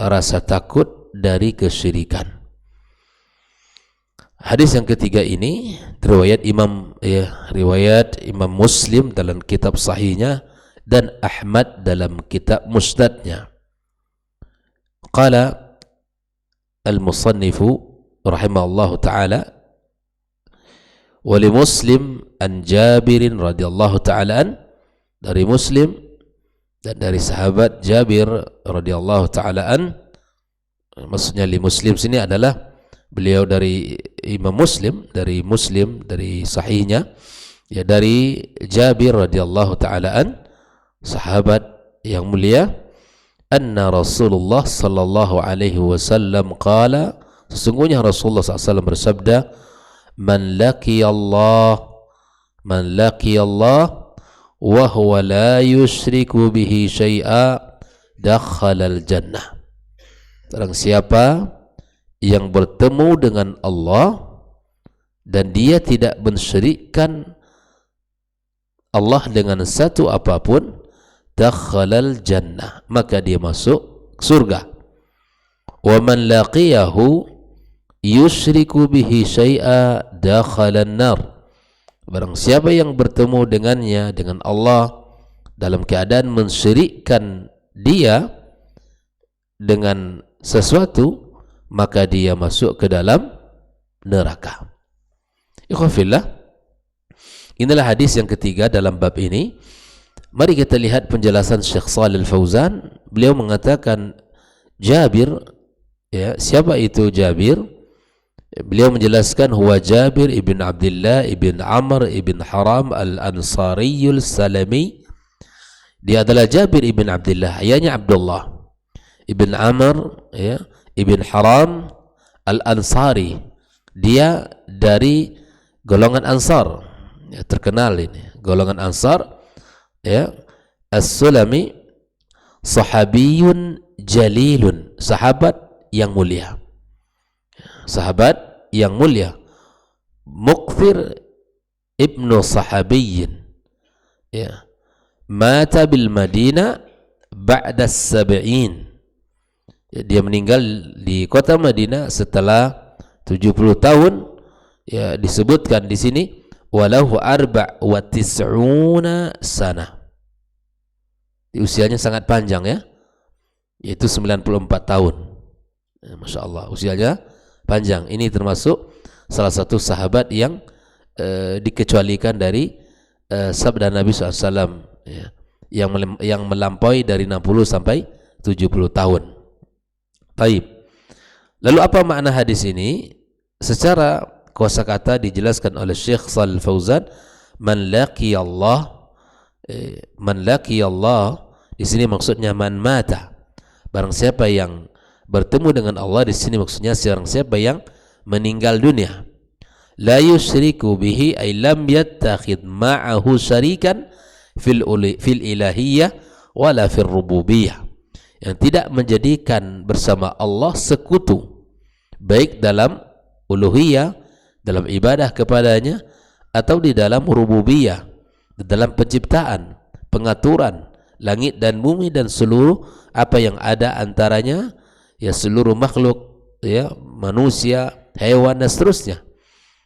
rasa takut dari kesyirikan. Hadis yang ketiga ini riwayat riwayat Imam Muslim dalam kitab sahihnya dan Ahmad dalam kitab musnadnya. Qala al-musannifu rahimahullahu ta'ala wa li Muslim an Jabirin radhiyallahu ta'ala an, dari Muslim dan dari sahabat Jabir radhiyallahu ta'ala an. Maksudnya li Muslim sini adalah beliau dari Imam Muslim, dari sahihnya, ya, dari Jabir radhiyallahu ta'ala an, sahabat yang mulia, anna Rasulullah sallallahu alaihi wasallam qala, sesungguhnya Rasulullah SAW bersabda, man laqiyallah wa huwa la yusyriku bihi syai'a dakhalal jannah. Barang siapa yang bertemu dengan Allah dan dia tidak mensyirikkan Allah dengan satu apapun, dakhalal jannah, maka dia masuk surga. Wa man laqiyahu yusyriku bihi syai'a dakhalan nar. Barang siapa yang bertemu dengannya, dengan Allah, dalam keadaan mensyirikkan dia dengan sesuatu, maka dia masuk ke dalam neraka. Ikhwafillah, inilah hadis yang ketiga dalam bab ini. Mari kita lihat penjelasan Syekh Shalih Al-Fauzan. Beliau mengatakan Jabir, ya, siapa itu Jabir? Beliau menjelaskan huwa Jabir ibn Abdullah ibn Amr ibn Haram al-Ansariyul Salami. Dia adalah Jabir ibn Abdullah, ayahnya Abdullah ibn Amr, ya, ibn Haram al-Ansari. Dia dari golongan Ansar, ya, terkenal ini golongan Ansar, ya. As-Sulami sahabiyun jalilun, sahabat yang mulia, sahabat yang mulia. Muqfir ibnu sahabiyyin, ya, mata bil Madinah ba'da as-sab'in. Dia meninggal di kota Madinah setelah 70 tahun. Ya, disebutkan di sini walahu arba' wa tis'una sana. Usianya sangat panjang, ya, yaitu 94 tahun. Ya, Masya Allah, usianya panjang. Ini termasuk salah satu sahabat yang dikecualikan dari sabda Nabi SAW, ya, yang melampaui dari 60 sampai 70 tahun. Taib. Lalu apa makna hadis ini? Secara kosakata dijelaskan oleh Syekh Shalih Fauzan, man laqiyallah, di sini maksudnya man mata. Barang siapa yang bertemu dengan Allah, di sini maksudnya barang siapa yang meninggal dunia. La yusyriku bihi ay lam yattakhid ma'ahu syarikan fil ilahiyyah wala fil rububiyah. Yang tidak menjadikan bersama Allah sekutu, baik dalam uluhiyah, dalam ibadah kepadanya, atau di dalam rububiyah, di dalam penciptaan, pengaturan langit dan bumi dan seluruh apa yang ada antaranya, ya, seluruh makhluk, ya, manusia, hewan dan seterusnya.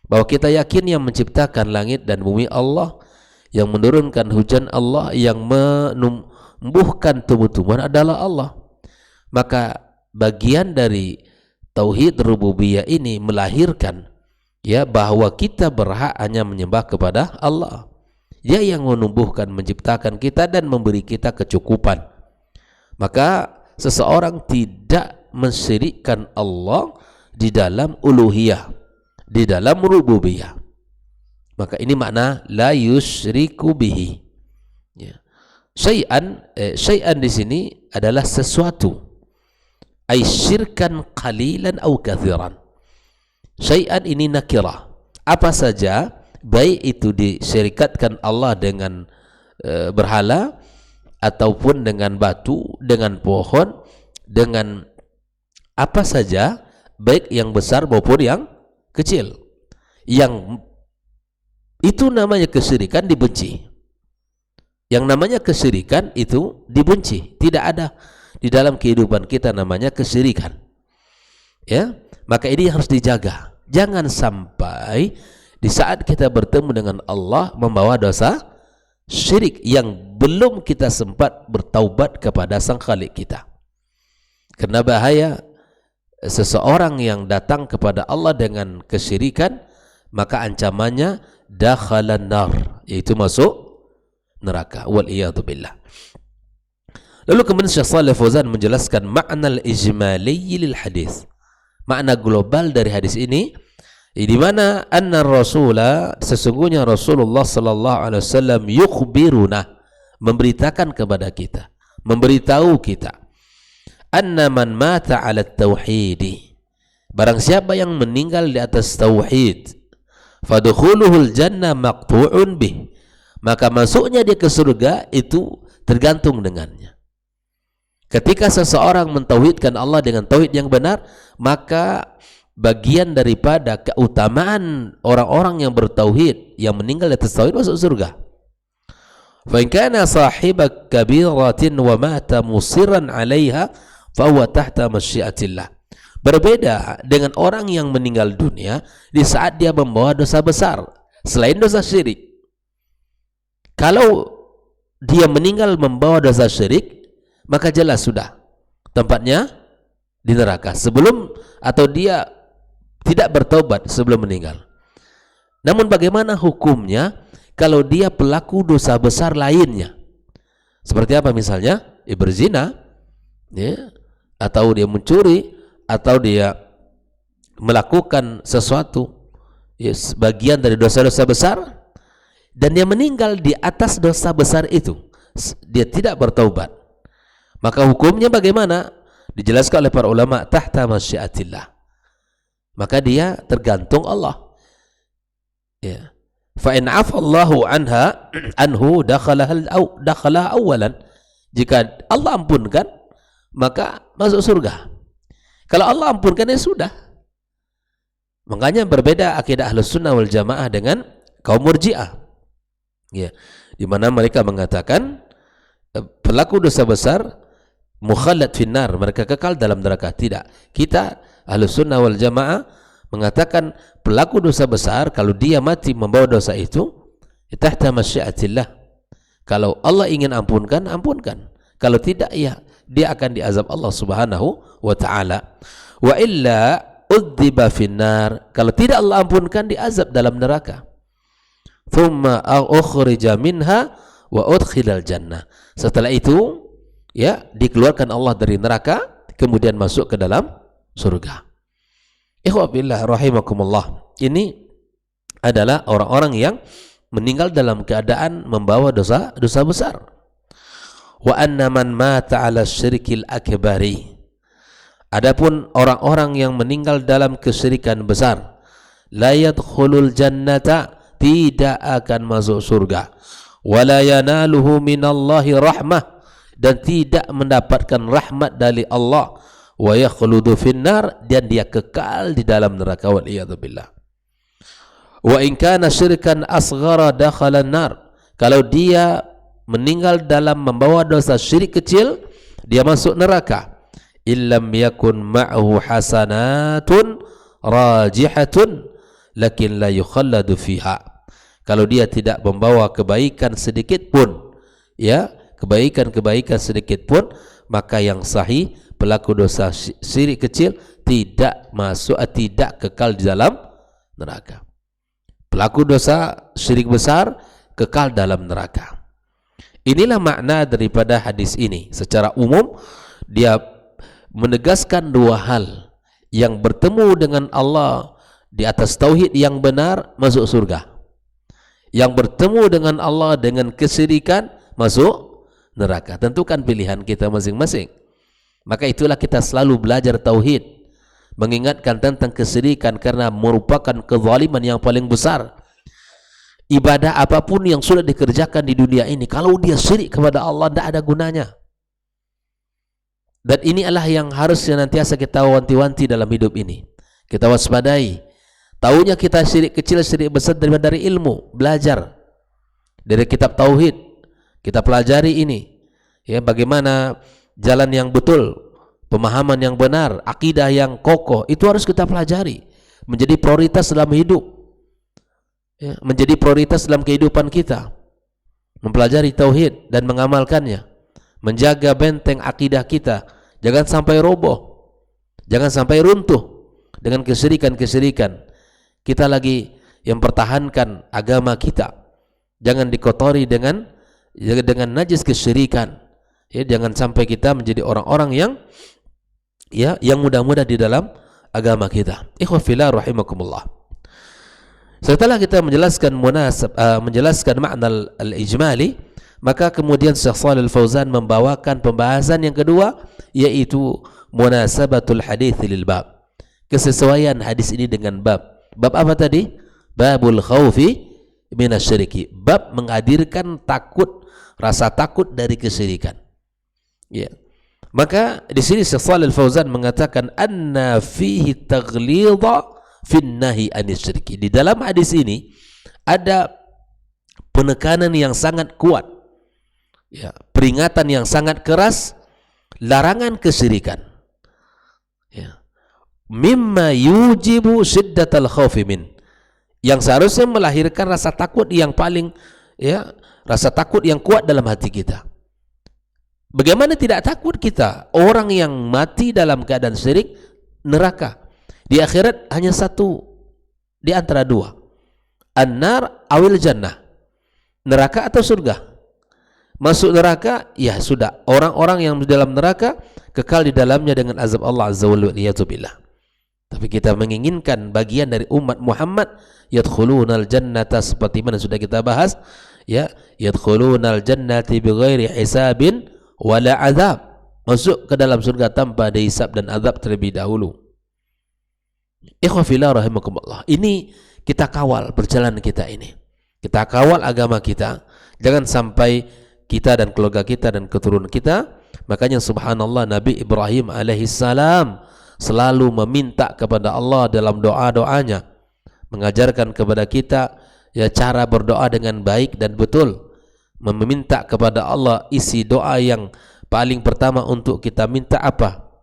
Bahwa kita yakin yang menciptakan langit dan bumi Allah, yang menurunkan hujan Allah, yang menumbuhkan tumbuh-tumbuhan adalah Allah. Maka bagian dari tauhid rububiyah ini melahirkan, ya, bahwa kita berhak hanya menyembah kepada Allah. Dia yang menumbuhkan, menciptakan kita dan memberi kita kecukupan. Maka seseorang tidak mensyirikkan Allah di dalam uluhiyah, di dalam rububiyah. Maka ini makna la yusyriku bihi. Ya. Syai'an di sini adalah sesuatu. Ay syirkan qalilan au kathiran. Syai'an ini nakirah. Apa saja, baik itu disyirikatkan Allah dengan berhala, ataupun dengan batu, dengan pohon, dengan apa saja, baik yang besar maupun yang kecil. Yang itu namanya kesyirikan, dibenci. Yang namanya kesyirikan itu dibenci. Tidak ada di dalam kehidupan kita namanya kesyirikan. Ya, maka ini harus dijaga. Jangan sampai di saat kita bertemu dengan Allah membawa dosa syirik yang belum kita sempat bertaubat kepada Sang Khalik kita. Karena bahaya seseorang yang datang kepada Allah dengan kesyirikan, maka ancamannya dakhalan nar, yaitu masuk neraka. Wal iyadu billah. Lalu kemudian Syekh Shalih Fauzan menjelaskan makna al-ijmali lil hadis. Makna global dari hadis ini, di mana anna rasula, sesungguhnya Rasulullah sallallahu alaihi wasallam yukhbiruna, memberitakan kepada kita, memberitahu kita, anna man mata ala tauhid, barang siapa yang meninggal di atas tauhid, fadkhuluhul jannah maqtu'un bih, maka masuknya dia ke surga itu tergantung dengannya. Ketika seseorang mentauhidkan Allah dengan tauhid yang benar, maka bagian daripada keutamaan orang-orang yang bertauhid, yang meninggal di atas tauhid, masuk surga. Fa in kana sahiba kabiratin wa mata musirran 'alaiha fa huwa tahta masyiatillah. Berbeda dengan orang yang meninggal dunia di saat dia membawa dosa besar selain dosa syirik. Kalau dia meninggal membawa dosa syirik, maka jelas sudah tempatnya di neraka sebelum, atau dia tidak bertobat sebelum meninggal. Namun bagaimana hukumnya kalau dia pelaku dosa besar lainnya? Seperti apa misalnya? Dia berzina, ya, atau dia mencuri, atau dia melakukan sesuatu, ya, bagian dari dosa-dosa besar, dan dia meninggal di atas dosa besar itu, dia tidak bertaubat. Maka hukumnya bagaimana? Dijelaskan oleh para ulama, tahta masyiatillah. Maka dia tergantung Allah. Ya. Fa in afallahu anhu dakhala awalan. Jika Allah ampunkan, maka masuk surga. Kalau Allah ampunkan, ya sudah. Makanya berbeda akidah Ahlus Sunnah wal Jamaah dengan kaum Murji'ah. Ya, di mana mereka mengatakan pelaku dosa besar mukhallad finnar, mereka kekal dalam neraka. Tidak. Kita Ahlus Sunnah wal Jamaah mengatakan pelaku dosa besar kalau dia mati membawa dosa itu tahta masyiatillah. Kalau Allah ingin ampunkan, ampunkan. Kalau tidak, ya dia akan diazab Allah Subhanahu wa taala. Wa illa udziba finnar, kalau tidak Allah ampunkan, diazab dalam neraka. Thumma ukhrija minha wa udkhilal jannah. Setelah itu, ya, dikeluarkan Allah dari neraka, kemudian masuk ke dalam surga. Ikhwah billah rahimakumullah. Ini adalah orang-orang yang meninggal dalam keadaan membawa dosa besar. Wa anna man mata ala syirkil akbari. Adapun orang-orang yang meninggal dalam kesyirikan besar, la yadkhulul jannata, tidak akan masuk surga. Wa la yanaluhu minallahi rahmah, dan tidak mendapatkan rahmat dari Allah. Wa yakhludu finnar, dan dia kekal di dalam neraka. Wal iyadu billah. Wa in kana syirkan asghara dakhala an-nar, kalau dia meninggal dalam membawa dosa syirik kecil, dia masuk neraka. Illam yakun ma'hu hasanatun rajihatun lakin la yukhalladu fiha. Kalau dia tidak membawa kebaikan sedikit pun, ya, kebaikan sedikit pun, maka yang sahih pelaku dosa syirik kecil tidak masuk, tidak kekal di dalam neraka. Pelaku dosa syirik besar kekal dalam neraka. Inilah makna daripada hadis ini. Secara umum dia menegaskan dua hal: yang bertemu dengan Allah di atas tauhid yang benar masuk surga, yang bertemu dengan Allah dengan kesyirikan masuk neraka. Tentukan pilihan kita masing-masing. Maka itulah kita selalu belajar tauhid, mengingatkan tentang kesyirikan, karena merupakan kezaliman yang paling besar. Ibadah apapun yang sudah dikerjakan di dunia ini, kalau dia syirik kepada Allah, tidak ada gunanya. Dan ini adalah yang harus senantiasa kita wanti-wanti dalam hidup ini. Kita waspadai. Taunya kita syirik kecil, syirik besar dari ilmu, belajar dari kitab tauhid. Kita pelajari ini, ya, bagaimana jalan yang betul, pemahaman yang benar, akidah yang kokoh, itu harus kita pelajari, menjadi prioritas dalam hidup, ya, menjadi prioritas dalam kehidupan kita, mempelajari tauhid dan mengamalkannya, menjaga benteng akidah kita, jangan sampai roboh, jangan sampai runtuh dengan kesyirikan-kesyirikan. Kita lagi yang pertahankan agama kita, jangan dikotori dengan najis kesyirikan. Ya, jangan sampai kita menjadi orang-orang yang mudah-mudah di dalam agama kita. Ikhwah fillah rahimakumullah. Setelah kita menjelaskan makna al-ijmali, maka kemudian Syekh Shalih Al-Fauzan membawakan pembahasan yang kedua, yaitu munasabatul hadits lil bab. Kesesuaian hadis ini dengan bab. Bab apa tadi? Babul khaufi minasyirki. Bab menghadirkan takut, rasa takut dari kesyirikan. Ya. Maka di sini Syekh Shalih Al-Fauzan mengatakan anna fihi taghlidha fin nahi anisyirki. Di dalam hadis ini ada penekanan yang sangat kuat. Ya, peringatan yang sangat keras, larangan kesyirikan. Ya. Mimma yujibu syiddatal khaufi min, yang seharusnya melahirkan rasa takut yang paling, ya, rasa takut yang kuat dalam hati kita. Bagaimana tidak takut kita? Orang yang mati dalam keadaan syirik, neraka. Di akhirat hanya satu di antara dua, an-nar awil jannah, neraka atau surga. Masuk neraka, ya sudah, orang-orang yang di dalam neraka kekal di dalamnya dengan azab Allah azza wa jalla. Tapi kita menginginkan bagian dari umat Muhammad yadkhulunal jannata, seperti mana sudah kita bahas, ya, yadkhulunal jannati bighairi hisabin wala azab, masuk ke dalam surga tanpa ada hisab dan azab terlebih dahulu. Ikhwah fillah rahimakumullah. Ini kita kawal perjalanan kita ini. Kita kawal agama kita, jangan sampai kita dan keluarga kita dan keturunan kita. Makanya subhanallah, Nabi Ibrahim alaihissalam selalu meminta kepada Allah dalam doa-doanya, mengajarkan kepada kita, ya, cara berdoa dengan baik dan betul, meminta kepada Allah. Isi doa yang paling pertama untuk kita minta apa?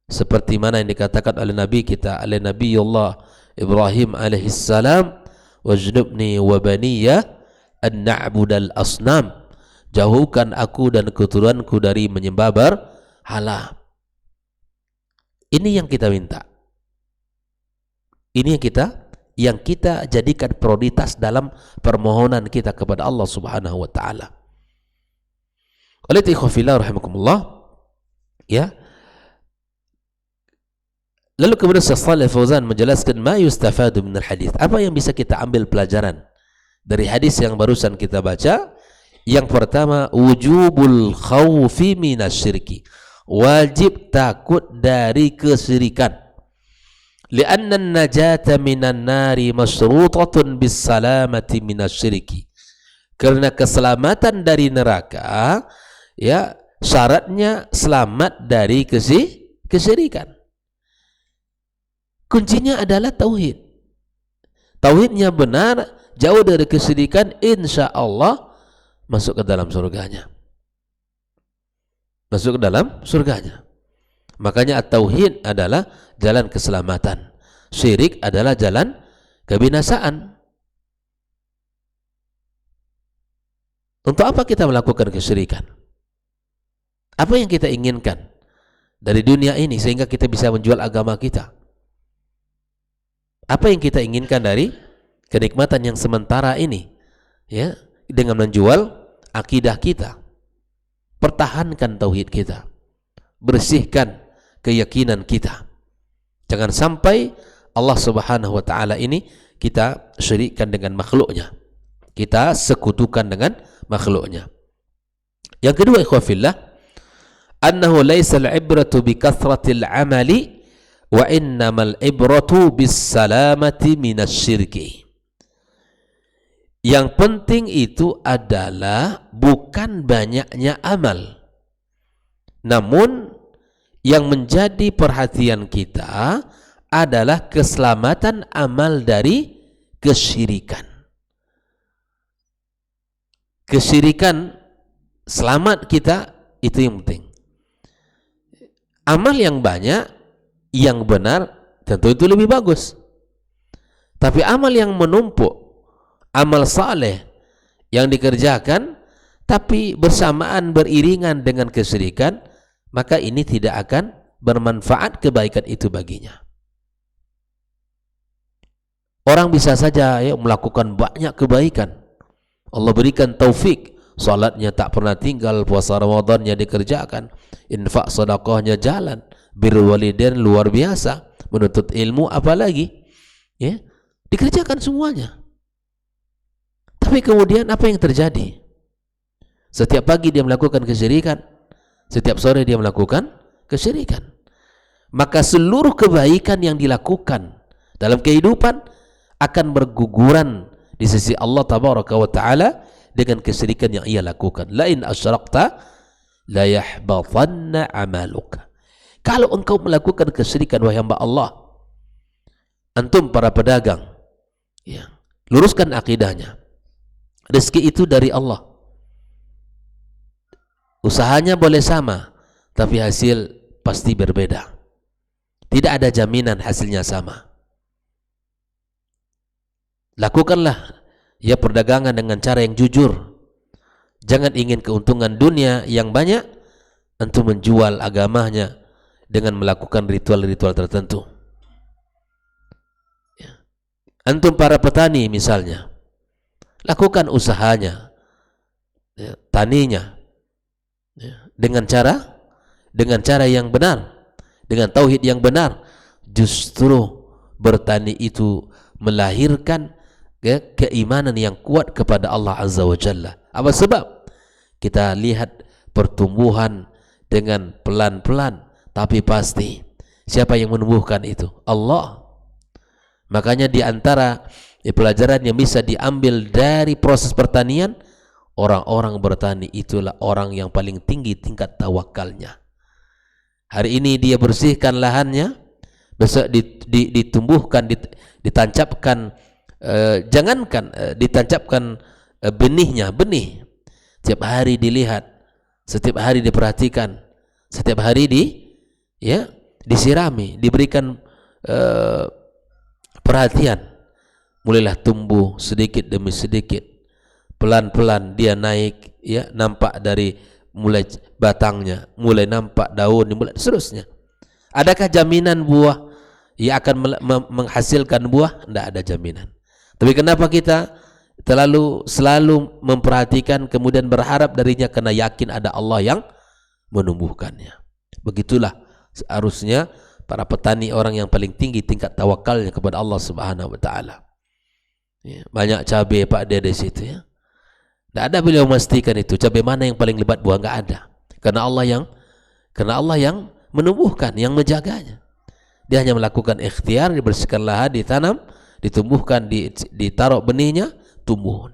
Seperti mana yang dikatakan oleh Nabi kita, oleh Nabiullah Ibrahim alaihissalam, wajnubni wa baniya an na'budal asnam, jauhkan aku dan keturunanku dari menyembah berhala. Ini yang kita minta. Ini yang kita jadikan prioritas dalam permohonan kita kepada Allah Subhanahu wa taala. Oleh itu ikhwah fillah rahimakumullah, ya. Lalu kemudian Syekh Shalih Al-Fauzan menjelaskan ma yustafadu minal hadis. Apa yang bisa kita ambil pelajaran dari hadis yang barusan kita baca? Yang pertama, wujubul khaufi minasyirki. Wajib takut dari kesyirikan. Lianna an-najata minan nari masyrutatun bis salamati minasyirki. Karena keselamatan dari neraka, ya, syaratnya selamat dari kesyirikan. Kuncinya adalah tauhid. Tauhidnya benar, jauh dari kesyirikan, insya Allah masuk ke dalam surganya. Masuk ke dalam surganya. Makanya at-tauhid adalah jalan keselamatan. Syirik adalah jalan kebinasaan. Untuk apa kita melakukan kesyirikan? Apa yang kita inginkan dari dunia ini sehingga kita bisa menjual agama kita? Apa yang kita inginkan dari kenikmatan yang sementara ini, ya, dengan menjual akidah kita? Pertahankan tauhid kita, bersihkan keyakinan kita. Jangan sampai Allah Subhanahu wa taala ini kita syirikkan dengan makhluknya, kita sekutukan dengan makhluknya. Yang kedua ikhwah fillah, annahu laisa al-ibratu bi kathratil amali wa innamal ibratu bis salamati minasyirki. Yang penting itu adalah bukan banyaknya amal, namun yang menjadi perhatian kita adalah keselamatan amal dari kesyirikan. Kesyirikan, selamat kita, itu yang penting. Amal yang banyak, yang benar, tentu itu lebih bagus. Tapi amal yang menumpuk, amal saleh yang dikerjakan, tapi bersamaan beriringan dengan kesyirikan, maka ini tidak akan bermanfaat kebaikan itu baginya. Orang bisa saja ya melakukan banyak kebaikan, Allah berikan taufik, salatnya tak pernah tinggal, puasa Ramadannya dikerjakan, infak sedekahnya jalan, birrul walidain luar biasa, menuntut ilmu apalagi, ya, dikerjakan semuanya. Tapi kemudian apa yang terjadi? Setiap pagi dia melakukan kesyirikan, setiap sore dia melakukan kesyirikan. Maka seluruh kebaikan yang dilakukan dalam kehidupan akan berguguran di sisi Allah Tabaraka wa Ta'ala dengan kesyirikan yang ia lakukan. La in asyrakta la yahbatanna amaluka. Kalau engkau melakukan kesyirikan, wahai hamba Allah, antum para pedagang, ya, luruskan akidahnya. Rezeki itu dari Allah. Usahanya boleh sama, tapi hasil pasti berbeda. Tidak ada jaminan hasilnya sama. Lakukanlah ya perdagangan dengan cara yang jujur. Jangan ingin keuntungan dunia yang banyak, antum menjual agamanya dengan melakukan ritual-ritual tertentu. Ya. Antum para petani misalnya, lakukan usahanya, ya, taninya, ya, dengan cara yang benar, dengan tauhid yang benar. Justru bertani itu melahirkan ya, keimanan yang kuat kepada Allah Azza wa Jalla. Apa sebab? Kita lihat pertumbuhan dengan pelan-pelan, tapi pasti. Siapa yang menumbuhkan itu? Allah. Makanya di antara pelajaran yang bisa diambil dari proses pertanian, orang-orang bertani itulah orang yang paling tinggi tingkat tawakalnya. Hari ini dia bersihkan lahannya, besok ditumbuhkan, ditancapkan, jangankan ditancapkan benihnya, benih. Setiap hari dilihat, setiap hari diperhatikan, setiap hari disirami, diberikan perhatian. Mulailah tumbuh sedikit demi sedikit, pelan-pelan dia naik, ya, nampak dari mulai batangnya, mulai nampak daun, mulai seterusnya. Adakah jaminan buah ia akan menghasilkan buah? Tidak ada jaminan. Tapi kenapa kita selalu memperhatikan kemudian berharap darinya? Karena yakin ada Allah yang menumbuhkannya. Begitulah seharusnya para petani, orang yang paling tinggi tingkat tawakalnya kepada Allah Subhanahu wa Ta'ala. Ya, banyak cabai Pak dia di situ, ya. Tidak ada beliau memastikan itu cabai mana yang paling lebat buah, enggak ada. Karena Allah yang menumbuhkan, yang menjaganya. Dia hanya melakukan ikhtiar, dibersihkan lahan, ditanam, ditumbuhkan, ditaruh benihnya, tumbuh.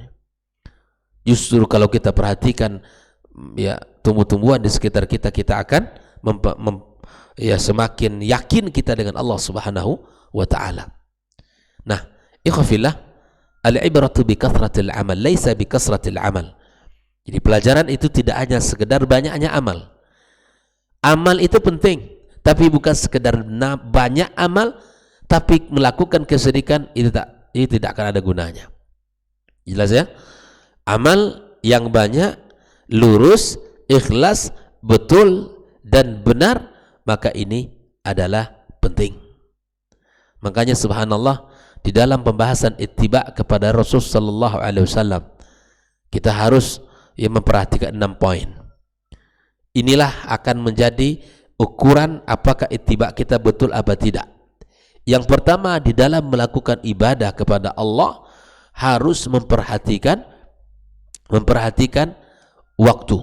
Justru kalau kita perhatikan ya tumbuh-tumbuhan di sekitar kita, kita akan semakin yakin kita dengan Allah Subhanahu wa Ta'ala. Nah, ikhwafillah, al-ibratu bi kathratil amal, laisa bi kasratil amal. Jadi pelajaran itu tidak hanya sekedar banyaknya amal. Amal itu penting, tapi bukan sekedar banyak amal, tapi melakukan kesyirikan itu tidak akan ada gunanya. Jelas ya? Amal yang banyak, lurus, ikhlas, betul dan benar, maka ini adalah penting. Makanya subhanallah, di dalam pembahasan ittiba kepada Rasul sallallahu alaihi wasallam, kita harus memperhatikan 6 poin. Inilah akan menjadi ukuran apakah ittiba kita betul apa tidak. Yang pertama, di dalam melakukan ibadah kepada Allah harus memperhatikan waktu.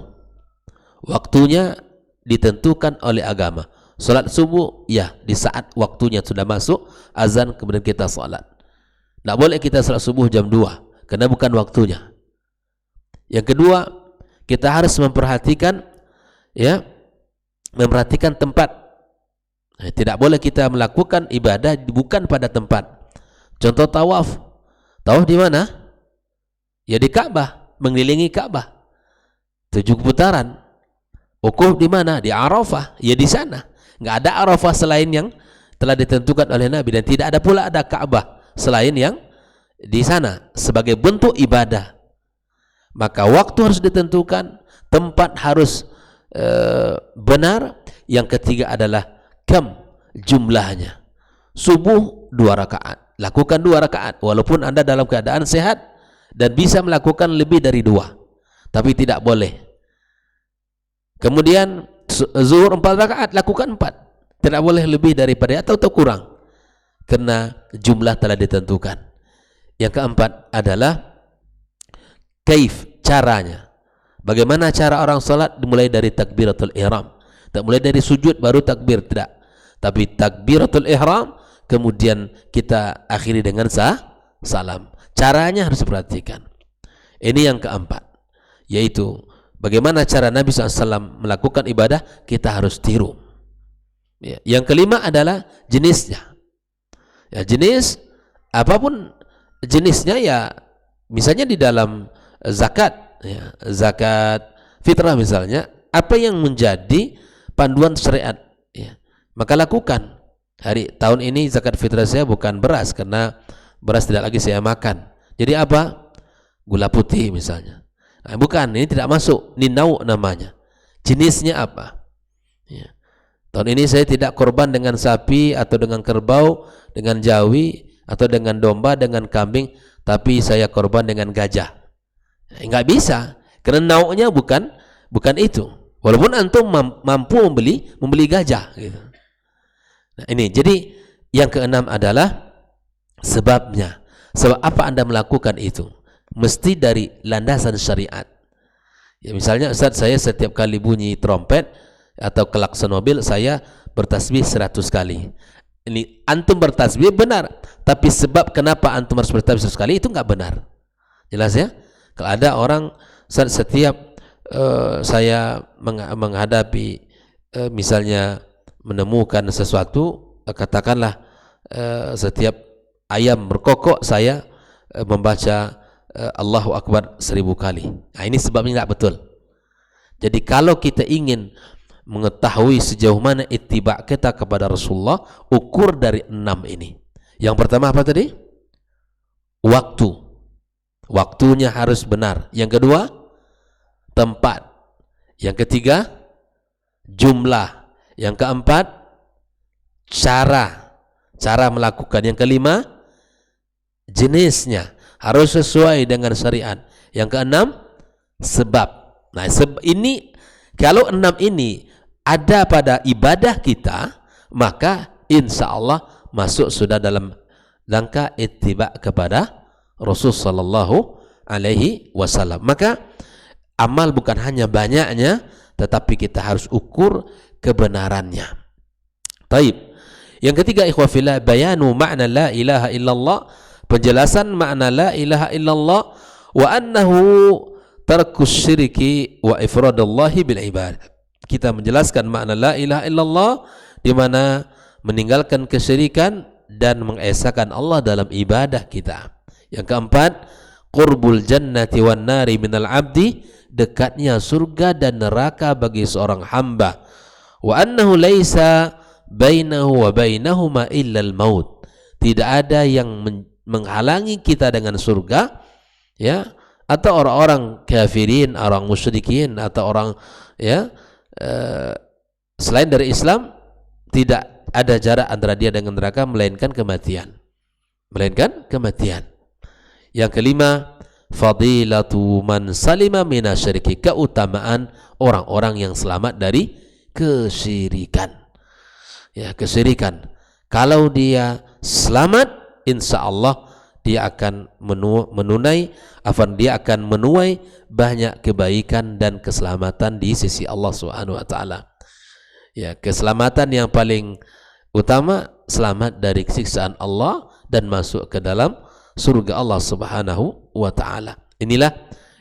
Waktunya ditentukan oleh agama. Salat subuh, ya, di saat waktunya sudah masuk azan kemudian kita salat. Tidak boleh kita salat subuh jam 2 karena bukan waktunya. Yang kedua, kita harus memperhatikan tempat. Tidak boleh kita melakukan ibadah bukan pada tempat. Contoh tawaf. Tawaf di mana? Ya di Ka'bah, mengelilingi Ka'bah. 7 putaran. Wukuf di mana? Di Arafah. Ya di sana. Nggak ada Arafah selain yang telah ditentukan oleh Nabi, dan tidak ada pula ada Ka'bah selain yang di sana sebagai bentuk ibadah. Maka waktu harus ditentukan, tempat harus benar. Yang ketiga adalah kam, jumlahnya. Subuh 2 rakaat, lakukan 2 rakaat walaupun Anda dalam keadaan sehat dan bisa melakukan lebih dari 2, tapi tidak boleh. Kemudian zuhur 4 rakaat, lakukan 4, tidak boleh lebih daripada atau kurang, karena jumlah telah ditentukan. Yang keempat adalah kaif, caranya. Bagaimana cara orang salat? Dimulai dari takbiratul ihram, tak mulai dari sujud baru takbir, tidak, tapi takbiratul ihram kemudian kita akhiri dengan salam. Caranya harus diperhatikan. Ini yang keempat, yaitu bagaimana cara Nabi SAW melakukan ibadah, kita harus tiru. Ya. Yang kelima adalah jenisnya. Ya, jenis apapun jenisnya, ya misalnya di dalam zakat, ya, zakat fitrah misalnya, apa yang menjadi panduan syariat, ya, maka lakukan. Tahun ini zakat fitrah saya bukan beras, karena beras tidak lagi saya makan. Jadi apa? Gula putih misalnya. Nah, bukan, ini tidak masuk. Ini nau namanya. Jenisnya apa? Ya. Tahun ini saya tidak korban dengan sapi atau dengan kerbau, dengan jawi atau dengan domba, dengan kambing, tapi saya korban dengan gajah. Enggak bisa, karena naunya bukan itu. Walaupun antum mampu membeli gajah gitu. Nah, ini jadi yang keenam adalah sebabnya. Sebab apa Anda melakukan itu? Mesti dari landasan syariat. Ya, misalnya Ustaz, saya setiap kali bunyi trompet atau klakson mobil saya bertasbih 100 kali. Ini antum bertasbih benar, tapi sebab kenapa antum harus bertasbih 100 kali itu enggak benar. Jelas ya? Kalau ada orang setiap saya menghadapi misalnya menemukan sesuatu, katakanlah setiap ayam berkokok saya membaca Allahu Akbar 1000 kali. Nah, ini sebabnya tidak betul. Jadi kalau kita ingin mengetahui sejauh mana ittiba kita kepada Rasulullah, ukur dari 6 ini. Yang pertama apa tadi? Waktu. Waktunya harus benar. Yang kedua, tempat. Yang ketiga, jumlah. Yang keempat, cara melakukan. Yang kelima, jenisnya harus sesuai dengan syariat. Yang keenam, sebab. Nah, ini kalau 6 ini ada pada ibadah kita, maka insya Allah masuk sudah dalam langkah ittiba kepada Rasul sallallahu alaihi wasallam. Maka amal bukan hanya banyaknya, tetapi kita harus ukur kebenarannya. Taib. Yang ketiga, ikhwah fillah, bayanu makna la ilaha illallah, penjelasan makna la ilaha illallah, wa annahu tarkus syirki wa ifradallahi bil ibadah. Kita menjelaskan makna la ilaha illallah, di mana meninggalkan kesyirikan dan mengesahkan Allah dalam ibadah kita. Yang keempat, qurbul jannati wan nari minal abdi, dekatnya surga dan neraka bagi seorang hamba. Wa annahu laisa bainahu wa bainahuma illa al-maut, tidak ada yang menghalangi kita dengan surga, ya, atau orang-orang kafirin, orang musyrikin, atau orang selain dari Islam, tidak ada jarak antara dia dengan neraka melainkan kematian. Yang kelima, fadilatu man salima minasyirki, keutamaan orang-orang yang selamat dari kesyirikan. Ya, kesyirikan. Kalau dia selamat, insya Allah dia akan dia akan menuai banyak kebaikan dan keselamatan di sisi Allah Subhanahu wa taala. Ya, keselamatan yang paling utama, selamat dari siksaan Allah dan masuk ke dalam surga Allah Subhanahu wa taala. Inilah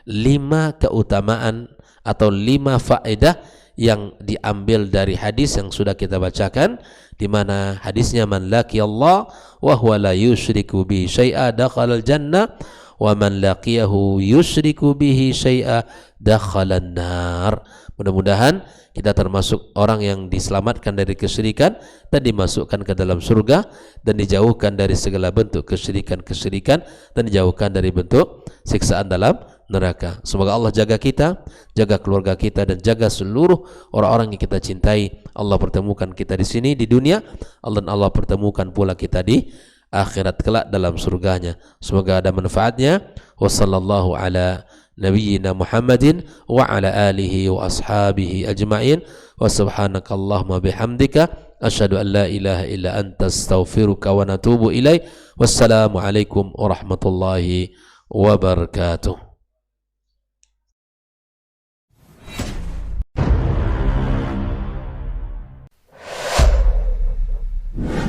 5 keutamaan atau 5 faedah yang diambil dari hadis yang sudah kita bacakan, di mana hadisnya, man laqi Allah wa huwa la yusyriku bihi syai'a dakhalal jannah wa man laqiyahu yusyriku bihi syai'a dakhalan nar. Mudah-mudahan kita termasuk orang yang diselamatkan dari kesyirikan dan dimasukkan ke dalam surga dan dijauhkan dari segala bentuk kesyirikan-kesyirikan dan dijauhkan dari bentuk siksaan dalam neraka. Semoga Allah jaga kita, jaga keluarga kita, dan jaga seluruh orang-orang yang kita cintai. Allah pertemukan kita di sini di dunia, dan Allah pertemukan pula kita di akhirat kelak dalam surganya. Semoga ada manfaatnya. Wassallallahu ala nabiyyina Muhammadin wa ala alihi wa ashabihi ajma'in. Wa subhanakallahumma bihamdika asyhadu an la ilaha illa anta astaghfiruka wa natubu ilaik. Wassalamu alaikum warahmatullahi wabarakatuh.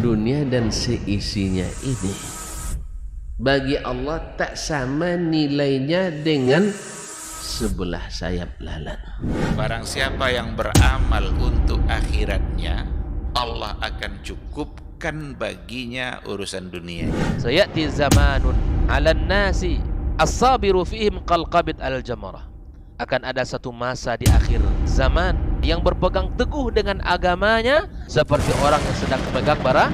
Dunia dan seisinya ini bagi Allah tak sama nilainya dengan sebelah sayap lalat. Barang siapa yang beramal untuk akhiratnya, Allah akan cukupkan baginya urusan dunia. Sayati zamanun 'alan nasi as-sabiru fihim qalqabit al-jamarah. Akan ada satu masa di akhir zaman yang berpegang teguh dengan agamanya seperti orang yang sedang memegang bara